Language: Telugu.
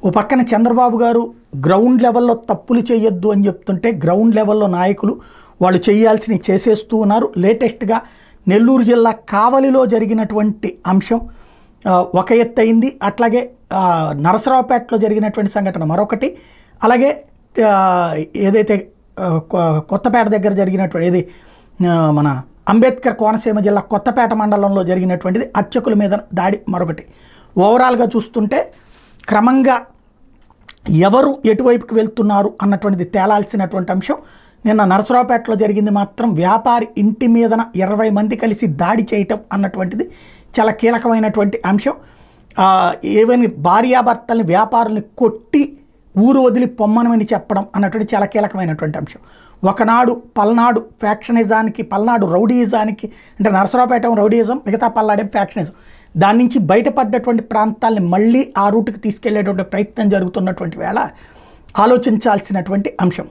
ఓ పక్కన చంద్రబాబు గారు గ్రౌండ్ లెవెల్లో తప్పులు చేయొద్దు అని చెప్తుంటే గ్రౌండ్ లెవెల్లో నాయకులు వాళ్ళు చేయాల్సినవి చేసేస్తూ ఉన్నారు. లేటెస్ట్గా నెల్లూరు జిల్లా కావలిలో జరిగినటువంటి అంశం ఒక ఎత్తు అయింది. అట్లాగే నరసరావుపేటలో జరిగినటువంటి సంఘటన మరొకటి. అలాగే ఏదైతే కొత్తపేట దగ్గర జరిగినటువంటి ఏది మన అంబేద్కర్ కోనసీమ జిల్లా కొత్తపేట మండలంలో జరిగినటువంటిది అర్చకుల మీద దాడి మరొకటి. ఓవరాల్గా చూస్తుంటే క్రమంగా ఎవరు ఎటువైపుకి వెళ్తున్నారు అన్నటువంటిది తేలాల్సినటువంటి అంశం. నిన్న నరసరావుపేటలో జరిగింది మాత్రం వ్యాపారి ఇంటి మీదన 20 మంది కలిసి దాడి చేయటం అన్నటువంటిది చాలా కీలకమైనటువంటి అంశం. ఏవని భార్యాభర్తల్ని వ్యాపారుల్ని కొట్టి ఊరు వదిలి పొమ్మనమని చెప్పడం అన్నటువంటి చాలా కీలకమైనటువంటి అంశం. ఒకనాడు పల్నాడు ఫ్యాక్షనిజానికి, పల్నాడు రౌడీయిజానికి, అంటే నరసరావుపేట రౌడీయిజం, మిగతా పల్నాడే ఫ్యాక్షనిజం, దాని నుంచి బయటపడ్డటువంటి ప్రాంతాలని మళ్ళీ ఆ రూటుకి తీసుకెళ్లేటువంటి ప్రయత్నం జరుగుతున్నటువంటి వేళ ఆలోచించాల్సినటువంటి అంశం.